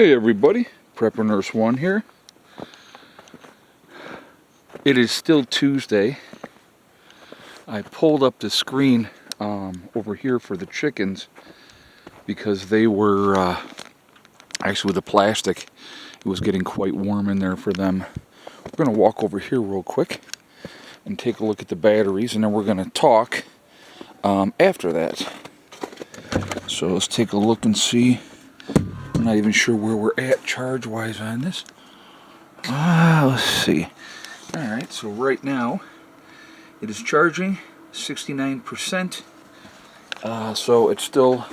Hey everybody, Prepper Nurse 1 here. It is still Tuesday. I pulled up the screen over here for the chickens because they were, actually with the plastic, it was getting quite warm in there for them. We're going to walk over here real quick and take a look at the batteries, and then we're going to talk after that. So let's take a look and see. I'm not even sure where we're at charge-wise on this. Let's see. Alright, so right now it is charging 69%. So it's still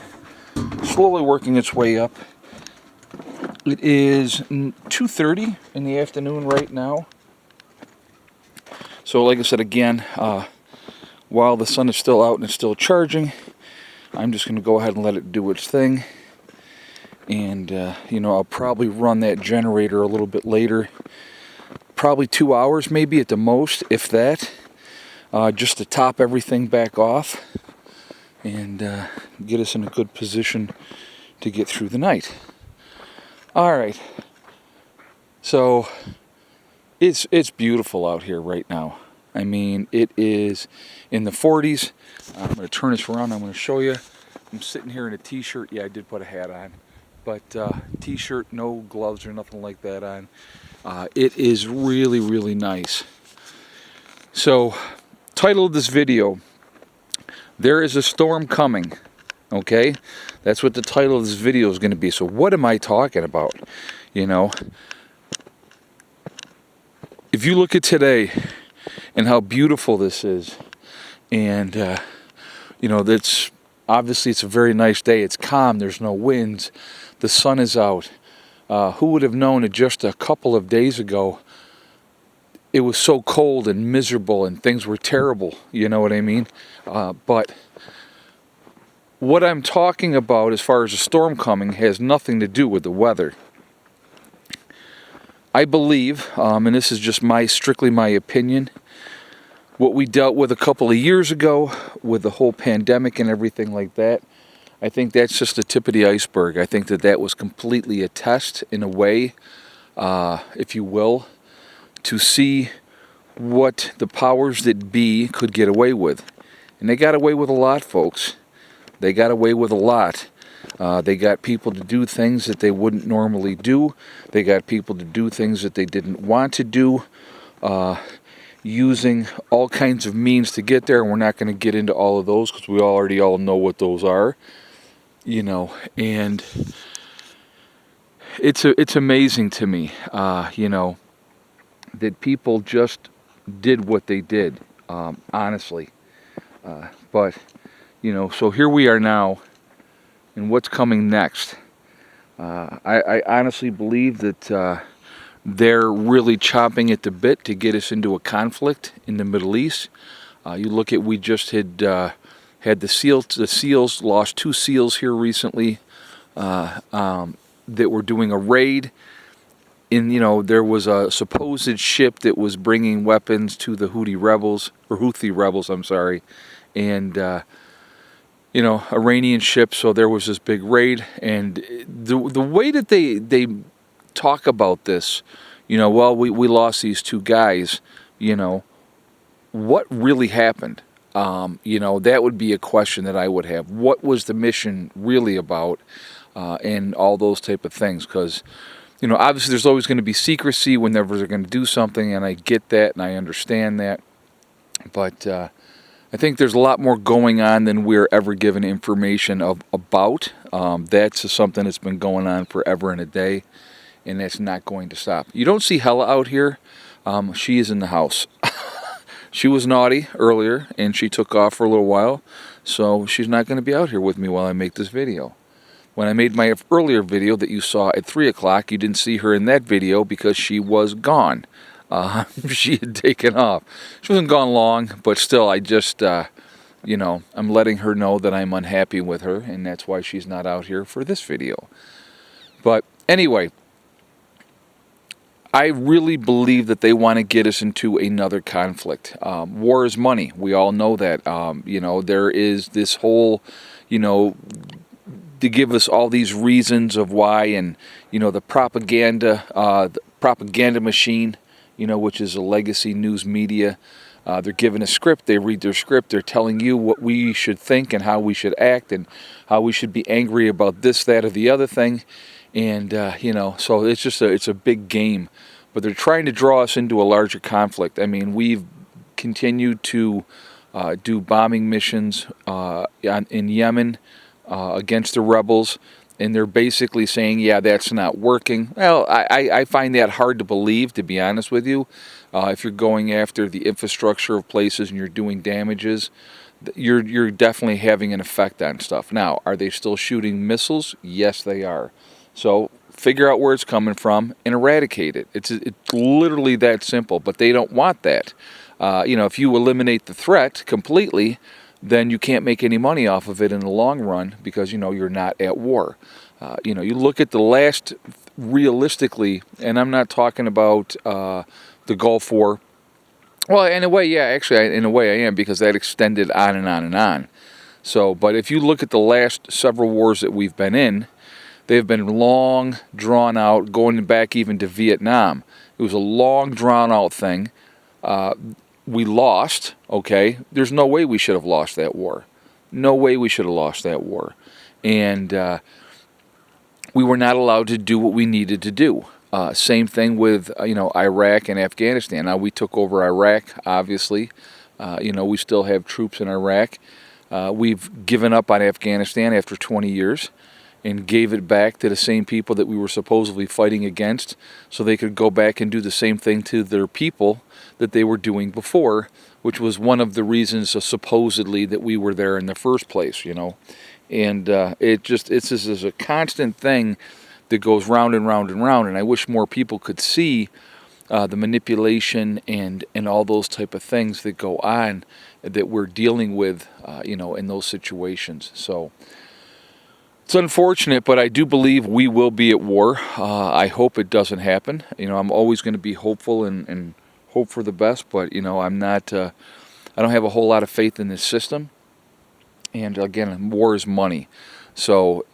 slowly working its way up. It is 2:30 in the afternoon right now. So like I said again, while the sun is still out and it's still charging, I'm just going to go ahead and let it do its thing. And, I'll probably run that generator a little bit later. Probably 2 hours maybe at the most, if that. Just to top everything back off. And get us in a good position to get through the night. Alright. So, it's beautiful out here right now. I mean, it is in the 40s. I'm going to turn this around. I'm going to show you. I'm sitting here in a t-shirt. Yeah, I did put a hat on. But t-shirt, no gloves or nothing like that on. It is really, really nice. So, title of this video, there is a storm coming. Okay? That's what the title of this video is going to be. So what am I talking about? If you look at today and how beautiful this is, and, that's obviously it's a very nice day. It's calm. There's no winds. The sun is out. Who would have known that just a couple of days ago it was so cold and miserable and things were terrible, you know what I mean? But what I'm talking about as far as a storm coming has nothing to do with the weather. I believe, and this is just strictly my opinion, what we dealt with a couple of years ago with the whole pandemic and everything like that, I think that's just the tip of the iceberg. I think that was completely a test, in a way, if you will, to see what the powers that be could get away with. And they got away with a lot, folks. They got away with a lot. They got people to do things that they wouldn't normally do. They got people to do things that they didn't want to do, using all kinds of means to get there. And we're not going to get into all of those because we already all know what those are. And it's amazing to me, that people just did what they did, honestly. But, so here we are now, and what's coming next? I honestly believe that they're really chomping at the bit to get us into a conflict in the Middle East. You look at, we just had the SEALs lost 2 SEALs here recently that were doing a raid. There was a supposed ship that was bringing weapons to the Houthi rebels, I'm sorry, and Iranian ship. So there was this big raid, and the way that they talk about this, well, we lost these 2 guys. What really happened? That would be a question that I would have. What was the mission really about, and all those type of things? Because, obviously there's always going to be secrecy whenever they're going to do something, and I get that and I understand that. But I think there's a lot more going on than we're ever given information about. That's something that's been going on forever and a day, and that's not going to stop. You don't see Hela out here. She is in the house. She was naughty earlier, and she took off for a little while, so she's not going to be out here with me while I make this video. When I made my earlier video that you saw at 3 o'clock, you didn't see her in that video because she was gone. She had taken off. She wasn't gone long, but still, I just, I'm letting her know that I'm unhappy with her, and that's why she's not out here for this video. But anyway, I really believe that they want to get us into another conflict. War is money. We all know that. There is this whole, to give us all these reasons of why, and the propaganda machine, which is a legacy news media. They're given a script. They read their script. They're telling you what we should think and how we should act and how we should be angry about this, that, or the other thing. And so it's a big game. But they're trying to draw us into a larger conflict. I mean, we've continued to do bombing missions in Yemen against the rebels, and they're basically saying, yeah, that's not working. Well, I find that hard to believe, to be honest with you. If you're going after the infrastructure of places and you're doing damages, you're definitely having an effect on stuff. Now, are they still shooting missiles? Yes, they are. So figure out where it's coming from and eradicate it. It's literally that simple, but they don't want that. If you eliminate the threat completely, then you can't make any money off of it in the long run because, you're not at war. You look at the last, realistically, and I'm not talking about the Gulf War. Well, in a way, yeah, actually, in a way I am, because that extended on and on and on. So, but if you look at the last several wars that we've been in, they've been long, drawn out, going back even to Vietnam. It was a long, drawn out thing. We lost, okay? There's no way we should have lost that war. No way we should have lost that war. And we were not allowed to do what we needed to do. Same thing with, Iraq and Afghanistan. Now, we took over Iraq, obviously. We still have troops in Iraq. We've given up on Afghanistan after 20 years and gave it back to the same people that we were supposedly fighting against so they could go back and do the same thing to their people that they were doing before, which was one of the reasons supposedly that we were there in the first place, And it's just a constant thing that goes round and round and round, and I wish more people could see the manipulation and all those type of things that go on that we're dealing with, in those situations. So it's unfortunate, but I do believe we will be at war. I hope it doesn't happen. I'm always going to be hopeful and hope for the best, but I'm not. I don't have a whole lot of faith in this system. And again, war is money. So,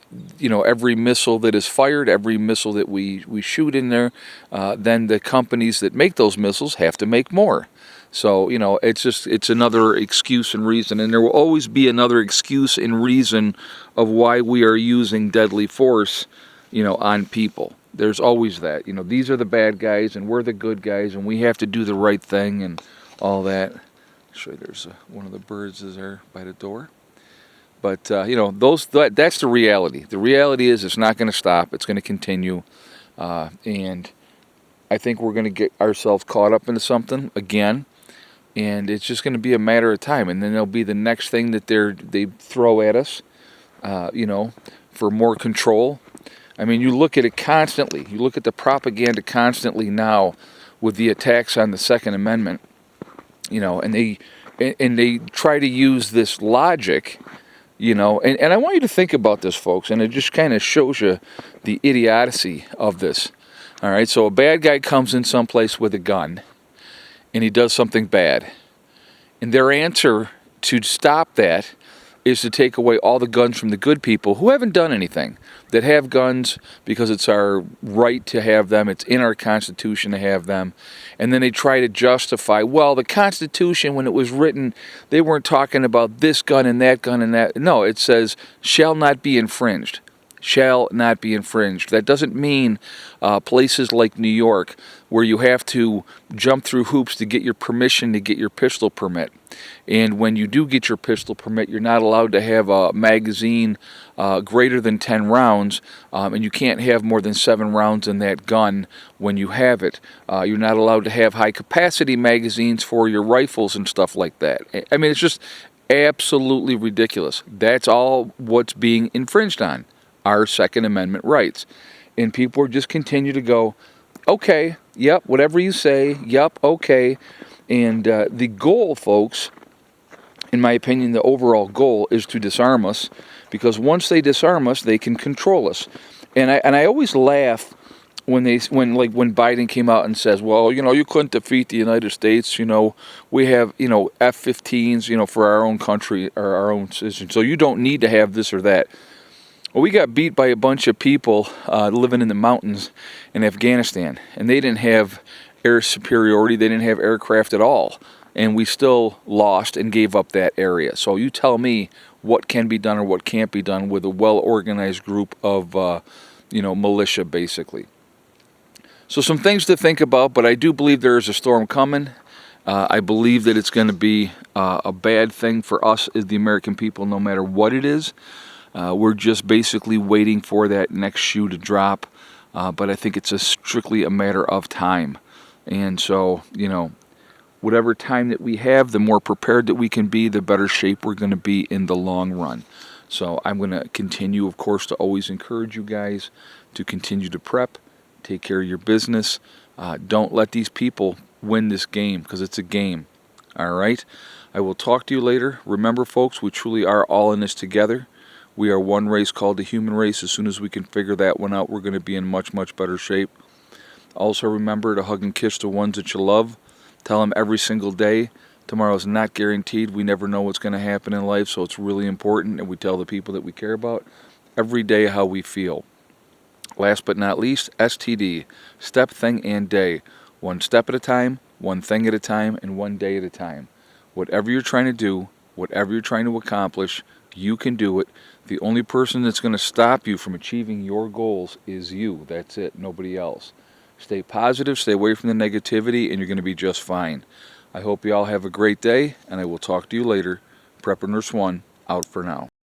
every missile that is fired, every missile that we shoot in there, then the companies that make those missiles have to make more. So, it's another excuse and reason. And there will always be another excuse and reason of why we are using deadly force, on people. There's always that. These are the bad guys and we're the good guys and we have to do the right thing and all that. Actually, there's one of the birds is there by the door. But, that's the reality. The reality is it's not going to stop. It's going to continue. And I think we're going to get ourselves caught up into something again. And it's just going to be a matter of time. And then there'll be the next thing that they throw at us, for more control. I mean, you look at it constantly. You look at the propaganda constantly now with the attacks on the Second Amendment, and they try to use this logic. And I want you to think about this, folks, and it just kind of shows you the idiocy of this. All right, so a bad guy comes in someplace with a gun, and he does something bad. And their answer to stop that is to take away all the guns from the good people who haven't done anything, that have guns because it's our right to have them, it's in our Constitution to have them. And then they try to justify, well, the Constitution, when it was written, they weren't talking about this gun and that gun and that. No, it says, shall not be infringed. Shall not be infringed. That doesn't mean places like New York where you have to jump through hoops to get your permission to get your pistol permit. And when you do get your pistol permit, you're not allowed to have a magazine greater than 10 rounds, and you can't have more than 7 rounds in that gun when you have it. You're not allowed to have high-capacity magazines for your rifles and stuff like that. I mean, it's just absolutely ridiculous. That's all what's being infringed on, our Second Amendment rights. And people just continue to go, okay, yep, whatever you say, yep, okay. And the goal, folks, in my opinion, the overall goal is to disarm us, because once they disarm us, they can control us. And I always laugh when Biden came out and says, well, you couldn't defeat the United States. We have F-15s, for our own country or our own citizens. So you don't need to have this or that. Well, we got beat by a bunch of people living in the mountains in Afghanistan, and they didn't have air superiority, they didn't have aircraft at all, and we still lost and gave up that area. So you tell me what can be done or what can't be done with a well-organized group of militia, basically. So some things to think about, but I do believe there is a storm coming. I believe that it's going to be a bad thing for us as the American people, no matter what it is. We're just basically waiting for that next shoe to drop, but I think it's strictly a matter of time. And so, whatever time that we have, the more prepared that we can be, the better shape we're going to be in the long run. So I'm going to continue, of course, to always encourage you guys to continue to prep, take care of your business. Don't let these people win this game, because it's a game. All right? I will talk to you later. Remember, folks, we truly are all in this together. We are one race called the human race. As soon as we can figure that one out, we're going to be in much, much better shape. Also remember to hug and kiss the ones that you love. Tell them every single day. Tomorrow is not guaranteed. We never know what's going to happen in life, so it's really important that we tell the people that we care about every day how we feel. Last but not least, STD, step, thing, and day. One step at a time, one thing at a time, and one day at a time. Whatever you're trying to do, whatever you're trying to accomplish, you can do it. The only person that's going to stop you from achieving your goals is you. That's it, nobody else. Stay positive, stay away from the negativity, and you're going to be just fine. I hope you all have a great day, and I will talk to you later. Prepper Nurse 1, out for now.